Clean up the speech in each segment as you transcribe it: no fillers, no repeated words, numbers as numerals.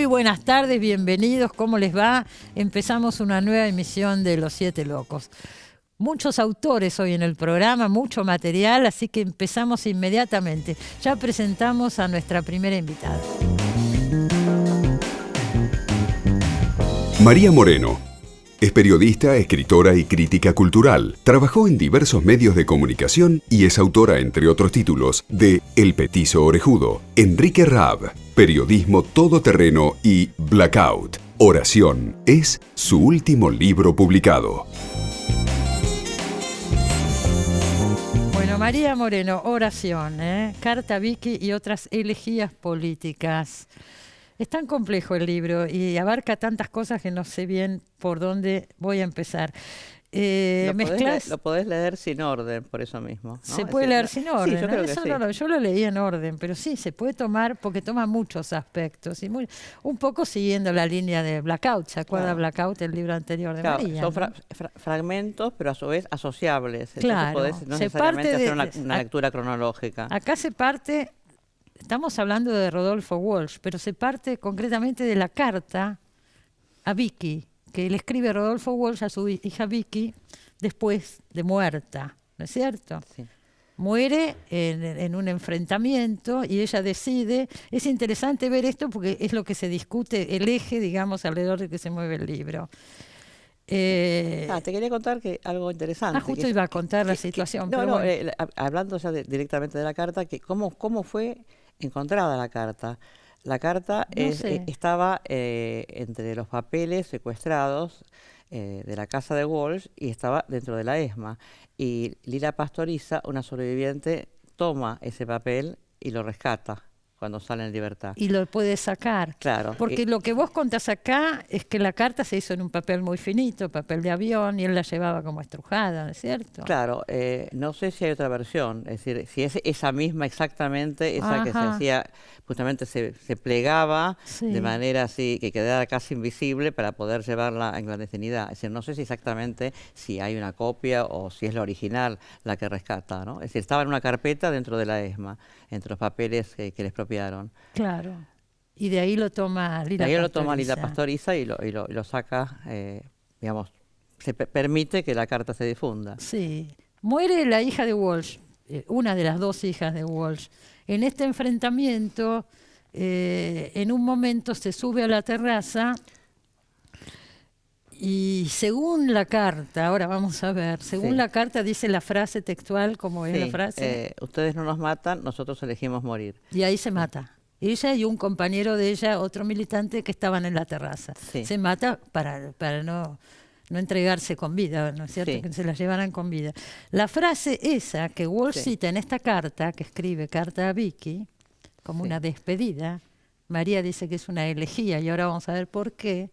Muy buenas tardes, bienvenidos, ¿cómo les va? Empezamos una nueva emisión de Los Siete Locos. Muchos autores hoy en el programa, mucho material, así que empezamos inmediatamente. Ya presentamos a nuestra primera invitada. María Moreno. Es periodista, escritora y crítica cultural. Trabajó en diversos medios de comunicación y es autora, entre otros títulos, de El Petizo Orejudo, Enrique Raab, Periodismo Todoterreno y Blackout. Oración es su último libro publicado. Bueno, María Moreno, Oración, Carta a Vicky y otras elegías políticas. Es tan complejo el libro y abarca tantas cosas que no sé bien por dónde voy a empezar. Lo podés leer sin orden, por eso mismo, ¿no? Se puede leer sin orden. Sí, yo creo que eso sí. no, yo lo leí en orden, pero sí, se puede tomar porque toma muchos aspectos. Y un poco siguiendo la línea de Blackout. ¿Se acuerda Claro. Blackout, el libro anterior de María? Son ¿no? fragmentos, pero a su vez asociables. Claro. Entonces podés no Se necesariamente parte de- hacer una lectura cronológica. Acá se parte, estamos hablando de Rodolfo Walsh, pero se parte concretamente de la carta a Vicky, que le escribe Rodolfo Walsh a su hija Vicky después de muerta, ¿no es cierto? Sí. Muere en un enfrentamiento y ella decide. Es interesante ver esto porque es lo que se discute, el eje, digamos, alrededor del que se mueve el libro. Te quería contar que algo interesante. Justo iba a contar la situación. No, pero no, bueno. hablando ya directamente de la carta, que cómo fue encontrada la carta. La carta No sé. estaba entre los papeles secuestrados de la casa de Walsh y estaba dentro de la ESMA. Y Lila Pastoriza, una sobreviviente, toma ese papel y lo rescata cuando sale en libertad. Y lo puede sacar. Claro. Porque lo que vos contás acá es que la carta se hizo en un papel muy finito, papel de avión, y él la llevaba como estrujada, ¿no es cierto? Claro, no sé si hay otra versión, es decir, si es esa misma exactamente, esa que se Ajá. hacía, justamente se plegaba Sí. de manera así que quedara casi invisible para poder llevarla en clandestinidad. Es decir, no sé si exactamente si hay una copia o si es la original la que rescata, ¿no? Es decir, estaba en una carpeta dentro de la ESMA, entre los papeles que le expropiaron. Claro. Y de ahí lo toma Lila Ahí Pastoriza. lo toma Lila Pastoriza y lo saca, digamos, se permite que la carta se difunda. Sí. Muere la hija de Walsh, una de las dos hijas de Walsh. En este enfrentamiento, en un momento se sube a la terraza y según la carta, ahora vamos a ver, según Sí. la carta dice la frase textual, como es la Sí, frase, ustedes no nos matan, nosotros elegimos morir. y ahí se mata. Ella y un compañero de ella, otro militante que estaban en la terraza. Sí. Se mata para no entregarse con vida, ¿no es cierto? Sí. Que se la llevaran con vida. La frase esa que Walsh Sí. cita en esta carta, que escribe Carta a Vicky, como Sí. una despedida, María dice que es una elegía y ahora vamos a ver por qué,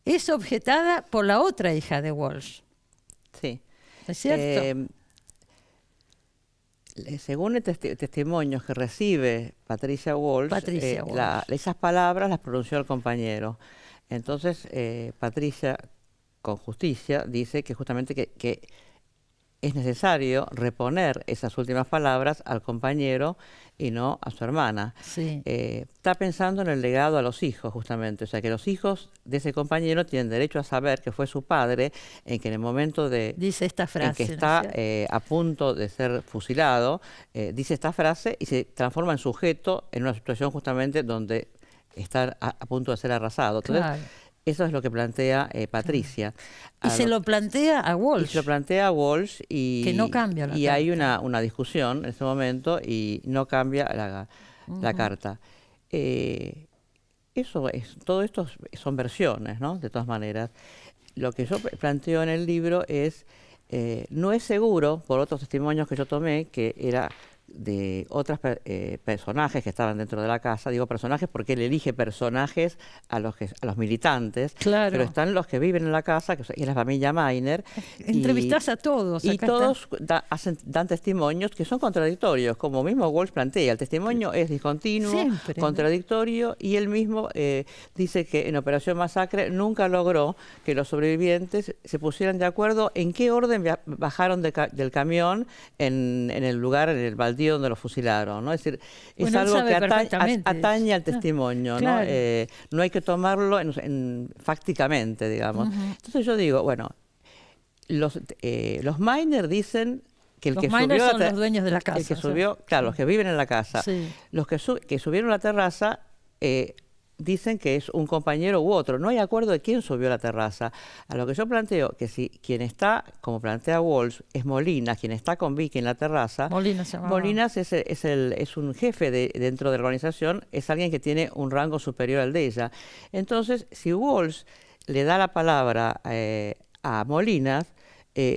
es objetada por la otra hija de Walsh, Sí. ¿no es cierto? Según el testimonios que recibe Patricia Walsh, Patricia Walsh. esas palabras las pronunció el compañero. Entonces, Patricia, con justicia, dice que justamente que es necesario reponer esas últimas palabras al compañero y no a su hermana. Sí. Está pensando en el legado a los hijos, justamente. O sea, que los hijos de ese compañero tienen derecho a saber que fue su padre en que en el momento Dice esta frase. en que ¿no es está cierto? a punto de ser fusilado, dice esta frase y se transforma en sujeto en una situación justamente donde está a punto de ser arrasado. Entonces, Claro. eso es lo que plantea Patricia. Y se lo plantea a Walsh. Y se lo plantea a Walsh y, Que no cambia la y hay carta. una discusión en ese momento y no cambia la carta. Todo esto son versiones, ¿no? De todas maneras. Lo que yo planteo en el libro es, no es seguro, por otros testimonios que yo tomé, que era de otros personajes que estaban dentro de la casa. Digo personajes porque él elige personajes a los militantes, Claro. pero están los que viven en la casa, que es la familia Miner. Entrevistás a todos. Y acá todos dan testimonios que son contradictorios, como mismo Walsh plantea. El testimonio es discontinuo, Siempre, ¿no? contradictorio, y él mismo dice que en Operación Masacre nunca logró que los sobrevivientes se pusieran de acuerdo en qué orden bajaron del camión en el lugar, en el baldío baldío donde lo fusilaron, ¿no? Es decir, es Bueno, él algo sabe que perfectamente atañe eso. al testimonio, Claro. ¿no? No hay que tomarlo fácticamente, digamos. Entonces yo digo, bueno, los Miners dicen que el Los que miners subió son los dueños de la casa. el que o sea, subió, claro, los que viven en la casa, Sí. los que subieron a la terraza dicen que es un compañero u otro. No hay acuerdo de quién subió a la terraza. A lo que yo planteo, que si quien está, como plantea Walsh, es Molinas, quien está con Vicky en la terraza, Molinas se llamaba. Molinas es un jefe dentro de la organización, es alguien que tiene un rango superior al de ella. Entonces, si Walsh le da la palabra a Molinas,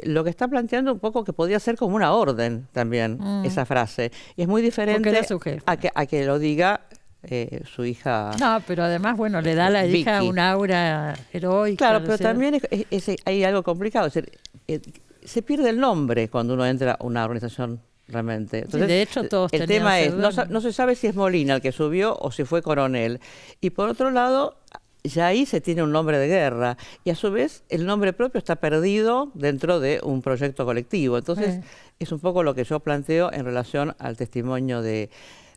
lo que está planteando un poco que podría ser como una orden también, esa frase. Y es muy diferente Porque era su jefe. a que lo diga su hija. No, pero además, bueno, le da a la hija Vicky. un aura heroica. Claro, ¿no pero es cierto? también hay algo complicado. Es decir, se pierde el nombre cuando uno entra a una organización realmente. Entonces, de hecho, todos el tenían tema es, seudónimo. no se sabe si es Molina el que subió o si fue Coronel. Y por otro lado, ya ahí se tiene un nombre de guerra. Y a su vez, el nombre propio está perdido dentro de un proyecto colectivo. Entonces, es un poco lo que yo planteo en relación al testimonio de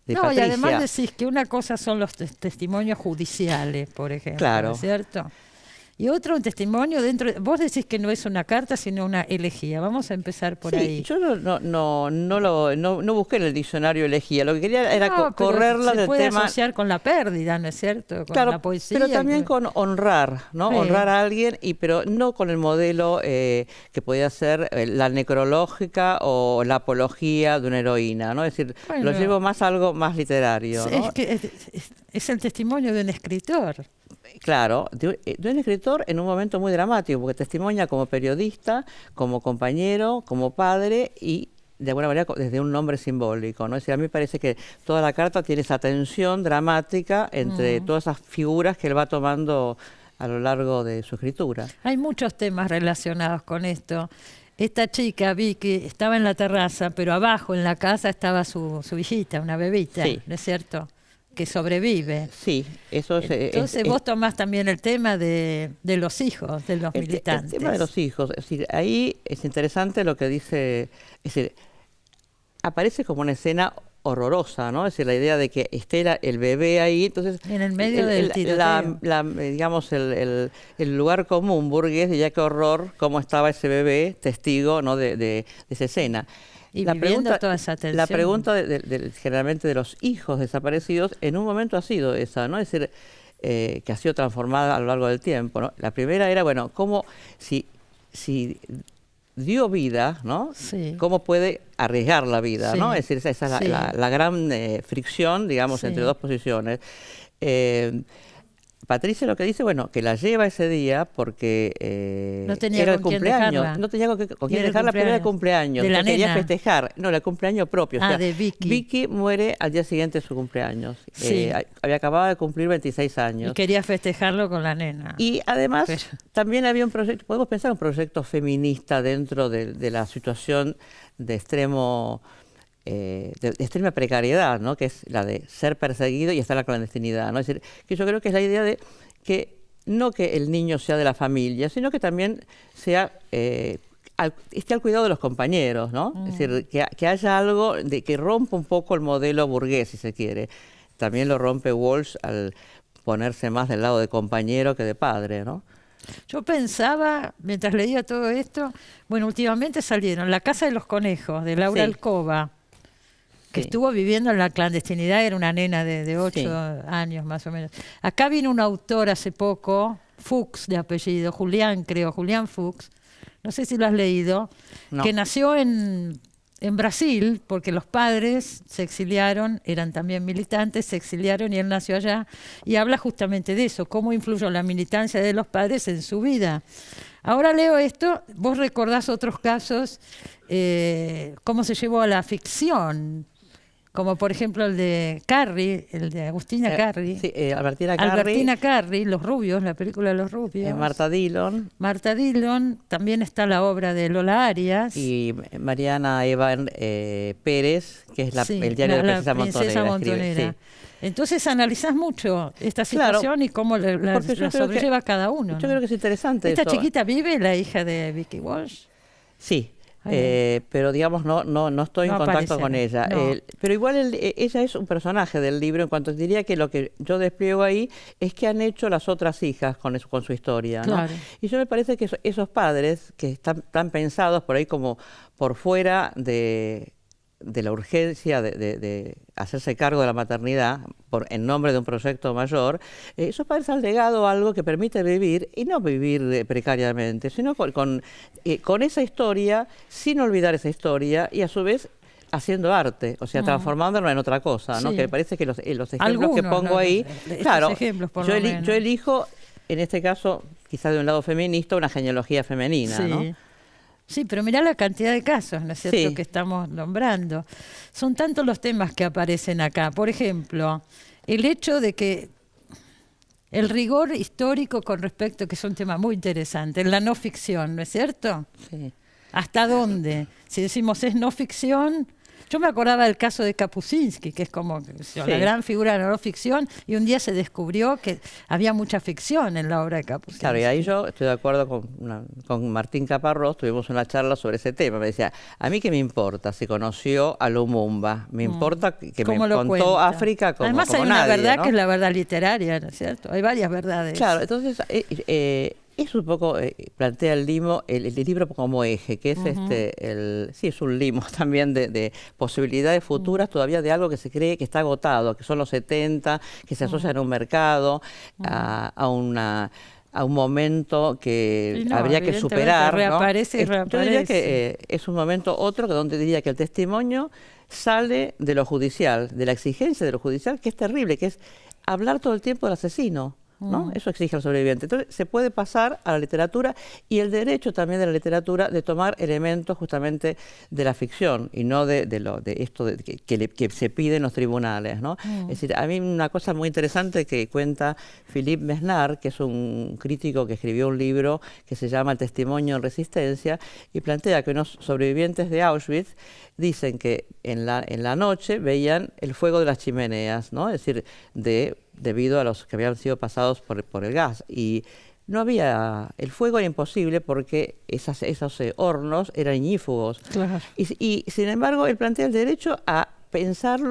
No, Patricia. y además decís que una cosa son los testimonios judiciales, por ejemplo, Claro. ¿no es cierto? Y otro un testimonio dentro. Vos decís que no es una carta, sino una elegía. Vamos a empezar por Sí, ahí. yo no busqué en el diccionario elegía. Lo que quería era No, pero correrla se del puede tema. asociar con la pérdida, ¿no es cierto? Con Claro, la poesía. pero también con honrar, ¿no? Sí. Honrar a alguien, pero no con el modelo que podía ser la necrológica o la apología de una heroína, ¿no? Es decir, Bueno. lo llevo más a algo más literario, ¿no? Es que es el testimonio de un escritor. Claro, de un escritor en un momento muy dramático, porque testimonia como periodista, como compañero, como padre y de alguna manera desde un nombre simbólico, ¿no? Es decir, a mí me parece que toda la carta tiene esa tensión dramática entre todas esas figuras que él va tomando a lo largo de su escritura. Hay muchos temas relacionados con esto. Esta chica, Vicky, estaba en la terraza, pero abajo en la casa estaba su hijita, una bebita, Sí. ¿no es cierto? Que sobrevive. Sí, eso es... Entonces vos tomás también el tema de los hijos, de los militantes. El tema de los hijos, es decir, ahí es interesante lo que dice, es decir, aparece como una escena horrorosa, ¿no? Es decir, la idea de que esté el bebé ahí, entonces... En el medio del tiroteo. Digamos, el lugar común burgués, diría qué horror, cómo estaba ese bebé, testigo, ¿no? de esa escena. Y viviendo toda esa tensión. La pregunta generalmente de los hijos desaparecidos en un momento ha sido esa, ¿no? Es decir, que ha sido transformada a lo largo del tiempo, ¿no? La primera era, bueno, cómo si dio vida, ¿no? Sí. ¿Cómo puede arriesgar la vida, Sí. ¿no? Es decir, esa es Sí. la gran fricción, digamos, Sí. entre dos posiciones. Patricia lo que dice, bueno, que la lleva ese día porque No tenía era el con quién cumpleaños. dejarla. No tenía con Y quién era el dejarla, pero era el cumpleaños. cumpleaños. De la Entonces quería nena. festejar. No, era el cumpleaños propio. Ah, de Vicky. Vicky muere al día siguiente de su cumpleaños. Sí. Había acabado de cumplir 26 años. Y quería festejarlo con la nena. Y además Pero- también había un proyecto, podemos pensar un proyecto feminista dentro de la situación de extremo, de extrema precariedad, ¿no? Que es la de ser perseguido y estar en la clandestinidad, ¿no? Es decir, que yo creo que es la idea de que no que el niño sea de la familia, sino que también sea esté al cuidado de los compañeros, ¿no? Es decir, que haya algo que rompa un poco el modelo burgués, si se quiere. También lo rompe Walsh al ponerse más del lado de compañero que de padre, ¿no? Yo pensaba, mientras leía todo esto, bueno, últimamente salieron La Casa de los Conejos, de Laura Sí. Alcoba, que Sí. estuvo viviendo en la clandestinidad, era una nena de 8 Sí. años más o menos. Acá vino un autor hace poco, Fuchs de apellido, Julián Fuchs, no sé si lo has leído, No. que nació en Brasil, porque los padres se exiliaron, eran también militantes, se exiliaron y él nació allá, y habla justamente de eso, cómo influyó la militancia de los padres en su vida. Ahora leo esto, vos recordás otros casos, cómo se llevó a la ficción, como por ejemplo el de Carri, el de Agustina Carri. Sí, Albertina Carri, Albertina Carri, Los Rubios, la película de Los Rubios. Marta Dillon Marta Dillon, también está la obra de Lola Arias. y Mariana Eva Pérez, que es Sí, el diario de la Princesa Montonera. escribe, sí. Entonces analizás mucho esta Claro, situación y cómo la porque yo creo sobrelleva cada uno. Yo ¿no? creo que es interesante ¿Esta eso. chiquita vive, la hija de Vicky Walsh? Sí, pero digamos no estoy en contacto con ella. No. Pero igual ella es un personaje del libro, en cuanto diría que lo que yo despliego ahí es que han hecho las otras hijas con su historia, ¿no? Claro. Y yo me parece que esos padres que están pensados por ahí como por fuera de la urgencia de hacerse cargo de la maternidad en nombre de un proyecto mayor, esos padres han legado algo que permite vivir, y no vivir precariamente, sino con esa historia, sin olvidar esa historia, y a su vez haciendo arte, o sea, transformándolo en otra cosa, ¿no? Sí. Que me parece que los ejemplos Algunos, que pongo ahí, claro, ejemplos, por yo lo menos. elijo, en este caso, quizás de un lado feminista, una genealogía femenina, Sí. ¿no? Sí, pero mirá la cantidad de casos, ¿no es cierto?, Sí. que estamos nombrando. Son tantos los temas que aparecen acá. Por ejemplo, el hecho de que el rigor histórico con respecto, que es un tema muy interesante, la no ficción, ¿no es cierto? Sí. ¿Hasta dónde? Si decimos es no ficción... Yo me acordaba del caso de Kapuscinski, que es como la gran figura de la no ficción, y un día se descubrió que había mucha ficción en la obra de Kapuscinski. Claro, y ahí yo estoy de acuerdo con Martín Caparrós, tuvimos una charla sobre ese tema. Me decía, a mí qué me importa si conoció a Lumumba, me importa que me contó cuenta? África como Además como hay una nadie, verdad, ¿no? que es la verdad literaria, ¿no es cierto? Hay varias verdades. Claro, entonces es un poco, plantea el libro como eje, que es sí, es un limo también de posibilidades futuras todavía de algo que se cree que está agotado, que son los 70, que se asocian a un mercado, a un momento que habría que superar, ¿no? Reaparece y reaparece. Yo diría que es un momento otro que donde diría que el testimonio sale de lo judicial, de la exigencia de lo judicial, que es terrible, que es hablar todo el tiempo del asesino, ¿no? Eso exige al sobreviviente. Entonces se puede pasar a la literatura, y el derecho también de la literatura de tomar elementos justamente de la ficción y no de esto que se pide en los tribunales, ¿no? Es decir, a mí una cosa muy interesante que cuenta Philippe Mesnard, que es un crítico que escribió un libro que se llama El testimonio en resistencia, y plantea que unos sobrevivientes de Auschwitz dicen que en la noche veían el fuego de las chimeneas, ¿no? Es decir, debido a los que habían sido pasados por el gas. Y no había, el fuego era imposible porque esos hornos eran ignífugos. Claro. Y sin embargo, él plantea el derecho a pensar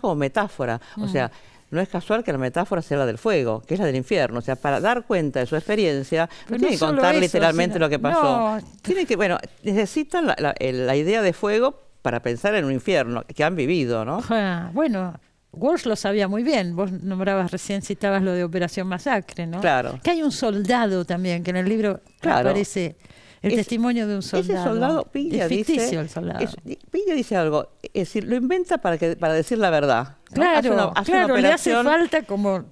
como metáfora. O sea, no es casual que la metáfora sea la del fuego, que es la del infierno. O sea, para dar cuenta de su experiencia, no tiene que contar literalmente lo que pasó. No. Tiene que, necesitan la idea de fuego para pensar en un infierno que han vivido, ¿no? Bueno, Walsh lo sabía muy bien. Vos nombrabas recién, citabas lo de Operación Masacre, ¿no? Claro. Que hay un soldado también, que en el libro aparece el testimonio de un soldado. Ese soldado, Piglia es ficticio dice, el soldado. Piglia dice algo, es decir, lo inventa para decir la verdad, ¿no? Claro, hace una le hace operación, falta como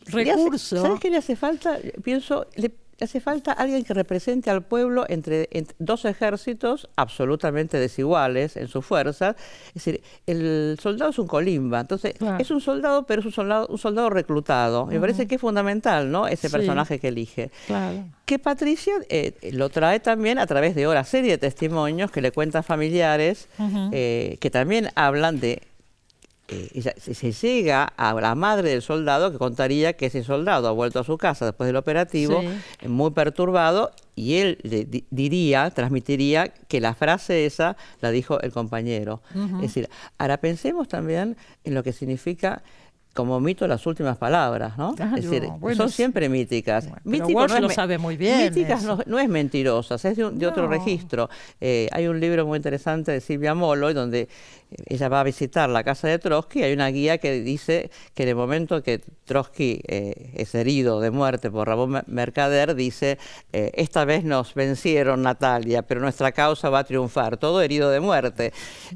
recurso. ¿Sabes qué le hace falta? Pienso, le hace falta alguien que represente al pueblo entre dos ejércitos absolutamente desiguales en sus fuerzas. Es decir, el soldado es un colimba, entonces es un soldado, pero es un soldado reclutado. Me parece que es fundamental, ¿no? Ese personaje que elige. Claro. Que Patricia lo trae también a través de una serie de testimonios que le cuentan familiares, que también hablan de... se llega a la madre del soldado, que contaría que ese soldado ha vuelto a su casa después del operativo, muy perturbado, y él transmitiría que la frase esa la dijo el compañero. Es decir, ahora pensemos también en lo que significa como mito las últimas palabras, ¿no? Claro, es decir, bueno, son siempre míticas. Bueno, Mítico Walsh lo sabe muy bien. Míticas no es mentirosas, es de otro registro. Hay un libro muy interesante de Silvia Molloy donde ella va a visitar la casa de Trotsky. Hay una guía que dice que en el momento que Trotsky es herido de muerte por Ramón Mercader, dice, esta vez nos vencieron, Natalia, pero nuestra causa va a triunfar, todo herido de muerte.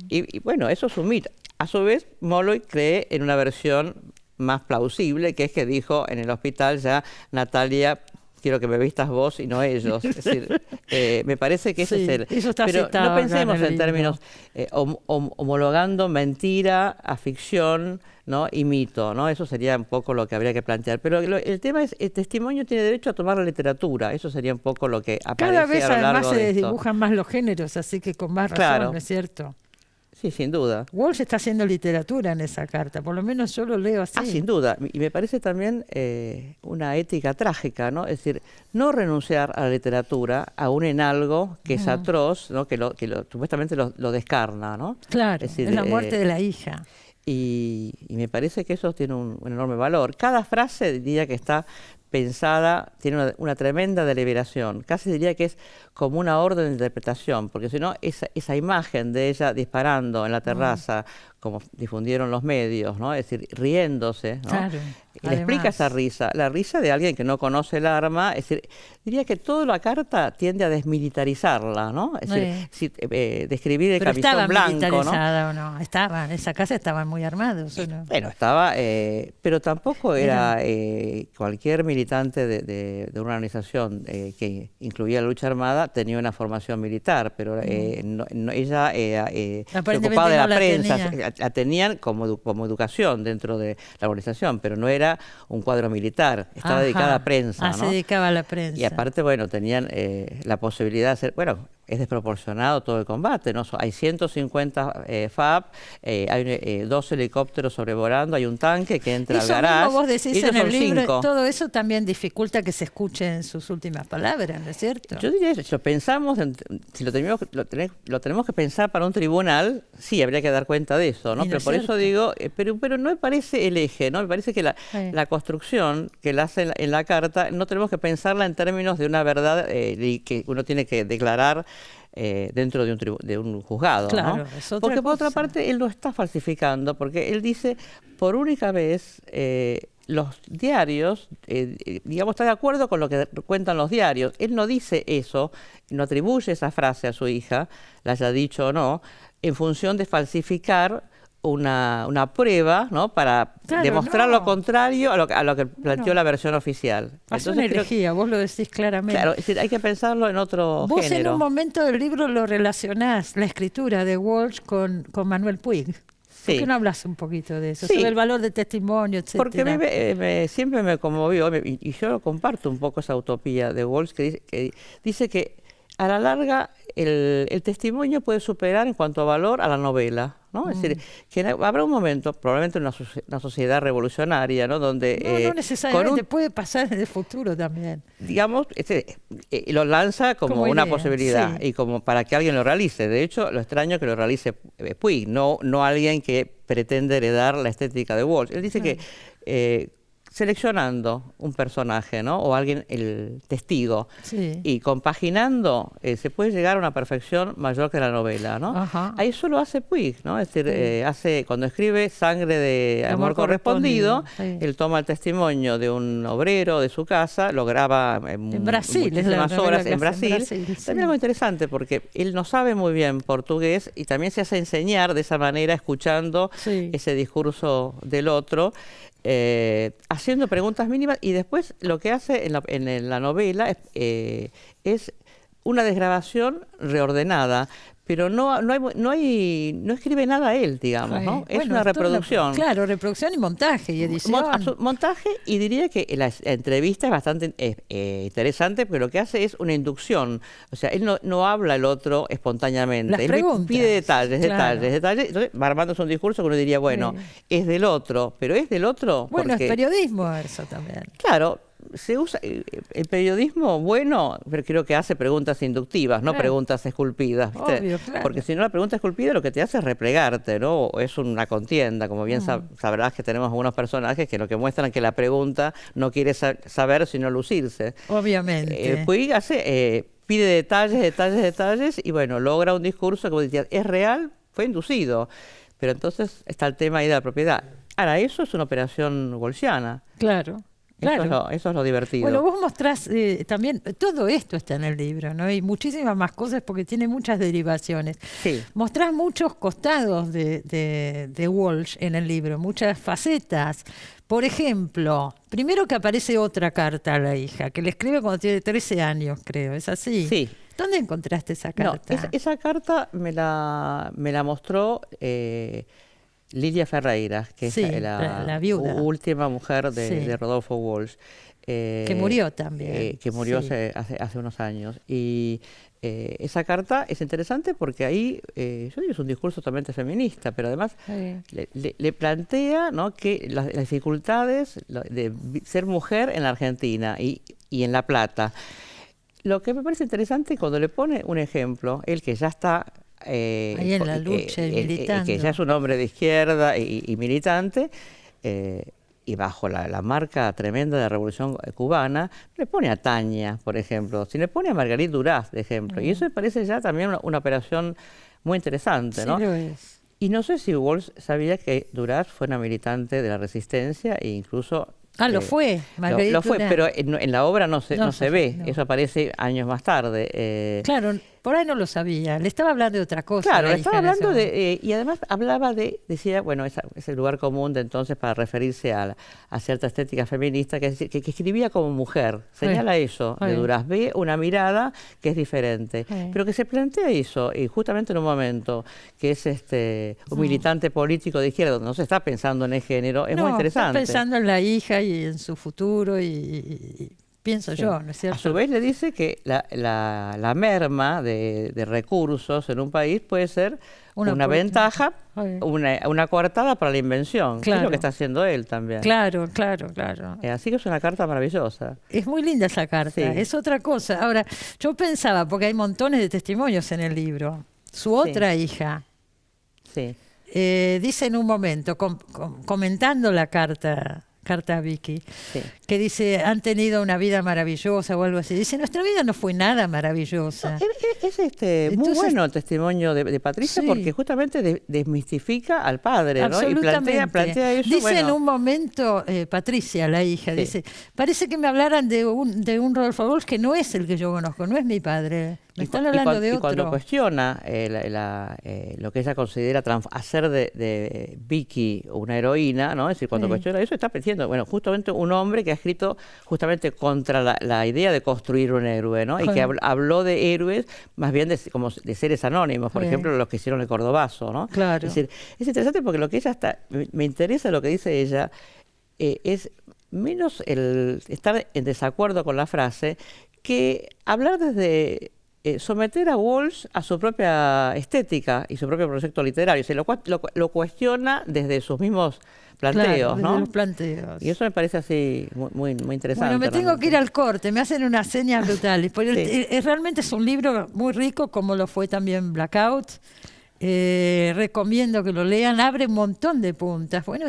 Y bueno, eso es un mito. A su vez, Molloy cree en una versión más plausible, que es que dijo en el hospital ya, Natalia, quiero que me vistas vos y no ellos. Es decir, me parece que ese es el... Eso está pero citado no pensemos en libro. términos homologando mentira a ficción, ¿no? Y mito, ¿no? Eso sería un poco lo que habría que plantear. Pero el tema es, el testimonio tiene derecho a tomar la literatura. Eso sería un poco lo que aparece Cada vez a lo largo además se de esto. desdibujan más los géneros, así que con más razón, Claro. ¿no es cierto? sí, sin duda. Walsh está haciendo literatura en esa carta, por lo menos yo lo leo así. Sin duda. Y me parece también una ética trágica, ¿no? Es decir, no renunciar a la literatura aún en algo que es atroz, ¿no? que supuestamente lo descarna, ¿no? Claro, es decir, la muerte de la hija. Y me parece que eso tiene un enorme valor. Cada frase diría que está pensada, tiene una tremenda deliberación. Casi diría que es como una orden de interpretación, porque si no, esa imagen de ella disparando en la terraza, como difundieron los medios, ¿no? Es decir, riéndose, ¿no? Claro. Le explica esa risa, la risa de alguien que no conoce el arma. Es decir, diría que toda la carta tiende a desmilitarizarla, ¿no? Es decir, describir el camisón blanco, ¿no? ¿O no? En esa casa estaban muy armados, ¿o no? Bueno, estaba, pero tampoco era cualquier militante de una organización que incluía la lucha armada tenía una formación militar, pero ella se ocupaba de la prensa, la tenían como educación dentro de la organización, pero no era un cuadro militar, estaba dedicada a prensa, ¿no? Se dedicaba a la prensa. Y aparte, bueno, tenían la posibilidad de hacer, bueno, es desproporcionado todo el combate, ¿no? Hay 150 FAB, hay 2 helicópteros sobrevolando, hay un tanque que entra al garage. Mismo vos decís en el libro, todo eso también dificulta que se escuchen sus últimas palabras, ¿no es cierto? Yo diría, si lo pensamos, si lo tenemos que pensar para un tribunal, sí, habría que dar cuenta de eso, ¿no? Pero por eso digo, pero no me parece el eje, ¿no? Me parece que la construcción que la hace en la carta, no tenemos que pensarla en términos de una verdad que uno tiene que declarar dentro de un juzgado, claro, ¿no? es otra porque por cosa. otra parte él lo está falsificando, porque él dice, por única vez, los diarios, digamos, está de acuerdo con lo que cuentan los diarios. Él no dice eso, no atribuye esa frase a su hija, la haya dicho o no, en función de falsificar una prueba, ¿no? Para demostrar lo contrario a lo que planteó la versión oficial. Es una herejía, vos lo decís claramente. Claro, es decir, hay que pensarlo en otro vos género. En un momento del libro lo relacionás, la escritura de Walsh con Manuel Puig. ¿Por qué no hablas un poquito de eso? Sobre el valor de testimonio, etcétera. Porque a mí siempre me conmovió, y yo comparto un poco esa utopía de Walsh, que dice que a la larga el testimonio puede superar en cuanto a valor a la novela, ¿no? Es decir, que habrá un momento, probablemente en una sociedad revolucionaria, ¿no? Donde no necesariamente, puede pasar en el futuro también. Digamos, lo lanza como una posibilidad, y como para que alguien lo realice. De hecho, lo extraño es que lo realice Puig, no alguien que pretende heredar la estética de Walsh. Él dice que seleccionando un personaje, ¿no? O alguien, el testigo, y compaginando, se puede llegar a una perfección mayor que la novela, ¿no? Ahí eso lo hace Puig, ¿no? Es decir, cuando escribe Sangre de Amor Correspondido, él toma el testimonio de un obrero de su casa, lo graba en Brasil, muchísimas horas en Brasil. También algo interesante, porque él no sabe muy bien portugués y también se hace enseñar de esa manera, escuchando ese discurso del otro, haciendo preguntas mínimas, y después lo que hace en la novela es una desgrabación reordenada, pero no escribe nada él, digamos, ¿no? Es una reproducción. Claro, reproducción y montaje y edición. Montaje, y diría que la entrevista es bastante interesante, porque lo que hace es una inducción. O sea, él no habla el otro espontáneamente. Él pide detalles. Entonces va armándose un discurso que uno diría, bueno, es del otro, pero es del otro. Bueno, es periodismo eso también. Claro. Se usa el periodismo bueno, pero creo que hace preguntas inductivas, no preguntas esculpidas, ¿viste? Obvio, claro. Porque si no, la pregunta esculpida lo que te hace es replegarte, ¿no? O es una contienda, como bien sabrás que tenemos algunos personajes que lo que muestran que la pregunta no quiere saber sino lucirse. Obviamente. Puig pide detalles, y bueno, logra un discurso que vos decías, ¿es real? Fue inducido. Pero entonces está el tema ahí de la propiedad. Ahora, eso es una operación walshiana. Claro. Claro. Eso es lo divertido. Bueno, vos mostrás también, todo esto está en el libro, ¿no? Y muchísimas más cosas porque tiene muchas derivaciones. Sí. Mostrás muchos costados de Walsh en el libro, muchas facetas. Por ejemplo, primero que aparece otra carta a la hija, que le escribe cuando tiene 13 años, creo, ¿es así? Sí. ¿Dónde encontraste esa carta? No, esa carta me la mostró Lidia Ferreira, que es la viuda, última mujer de Rodolfo Walsh. Que murió también. Que murió hace unos años. Y esa carta es interesante porque ahí, yo digo, es un discurso totalmente feminista, pero además le plantea, ¿no?, que las dificultades de ser mujer en la Argentina y en La Plata. Lo que me parece interesante cuando le pone un ejemplo, él que ya está... ahí en la lucha y militando. Que ya es un hombre de izquierda y militante, y bajo la marca tremenda de la Revolución Cubana, le pone a Tania, por ejemplo, si le pone a Marguerite Duras, de ejemplo. Y eso me parece ya también una operación muy interesante, ¿no? Sí lo es. Y no sé si Walsh sabía que Duras fue una militante de la Resistencia e incluso... lo fue, Marguerite lo fue, Duras. pero en la obra no se ve, no. eso aparece años más tarde. Claro, por ahí no lo sabía, le estaba hablando de otra cosa. Claro, la le estaba hija en ese hablando momento. y además hablaba decía, bueno, es el lugar común de entonces para referirse a cierta estética feminista, que es decir, que escribía como mujer, señala eso de Duras, ve una mirada que es diferente, pero que se plantea eso, y justamente en un momento que es un militante político de izquierda, donde no se está pensando en el género, es muy interesante. Está pensando en la hija y en su futuro y pienso yo, ¿no es cierto? A su vez le dice que la merma de recursos en un país puede ser una ventaja, una coartada para la invención, que es lo que está haciendo él también. Claro. Así que es una carta maravillosa. Es muy linda esa carta, es otra cosa. Ahora, yo pensaba, porque hay montones de testimonios en el libro, su otra hija dice en un momento, comentando la carta a Vicky, que dice, han tenido una vida maravillosa o algo así. Dice, nuestra vida no fue nada maravillosa. Es muy bueno el testimonio de Patricia, porque justamente desmistifica al padre, ¿no? Y plantea eso. Dice en un momento, Patricia, la hija, dice, parece que me hablaran de un Rodolfo Walsh que no es el que yo conozco, no es mi padre. Me están hablando de otro. Y cuando cuestiona lo que ella considera hacer de Vicky una heroína, ¿no? Es decir, cuando cuestiona eso, está pensando, bueno, justamente un hombre que ha escrito justamente contra la idea de construir un héroe, ¿no? Y que habló de héroes más bien como de seres anónimos, por ejemplo, los que hicieron el Cordobazo, ¿no? Claro. Es decir, es interesante porque lo que ella me interesa lo que dice ella, es menos el estar en desacuerdo con la frase que hablar desde... someter a Walsh a su propia estética y su propio proyecto literario. Lo cuestiona desde sus mismos planteos, ¿no? Desde los planteos. Y eso me parece así muy interesante. Bueno, me tengo que ir al corte, me hacen unas señas brutales. Porque realmente es un libro muy rico, como lo fue también Blackout. Recomiendo que lo lean, abre un montón de puntas. Bueno,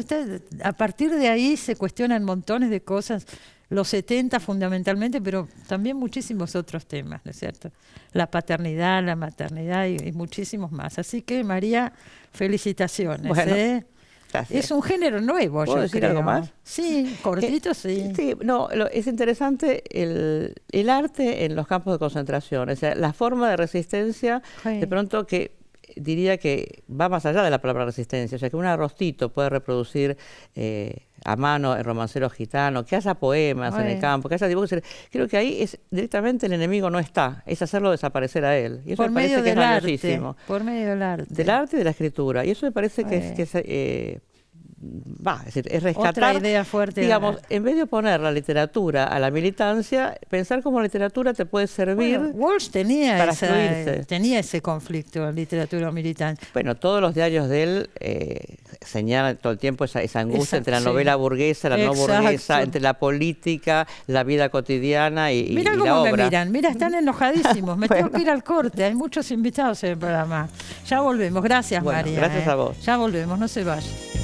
a partir de ahí se cuestionan montones de cosas, los 70 fundamentalmente, pero también muchísimos otros temas, ¿no es cierto? La paternidad, la maternidad y muchísimos más. Así que, María, felicitaciones. Bueno, gracias. Es un género nuevo, ¿Puedo decir algo más? Sí, cortito, sí. Sí, es interesante el arte en los campos de concentración, o sea, la forma de resistencia, de pronto que diría que va más allá de la palabra resistencia, o sea, que un arrostito puede reproducir a mano el romancero gitano, que haya poemas en el campo, que haya dibujos. Creo que ahí directamente el enemigo no está, es hacerlo desaparecer a él. Y eso me parece que es valiosísimo. Por medio del arte. Del arte y de la escritura. Y eso me parece que es rescatar, otra idea fuerte, digamos, en vez de oponer la literatura a la militancia, pensar cómo la literatura te puede servir. Bueno, Walsh tenía para ese conflicto, literatura militante. Bueno, todos los diarios de él señalan todo el tiempo esa angustia entre la novela burguesa, la no burguesa, entre la política, la vida cotidiana y Mira cómo la obra. me miran, están enojadísimos. Me tengo que ir al corte, hay muchos invitados en el programa. Ya volvemos, gracias, María. Gracias a vos. Ya volvemos, no se vayan.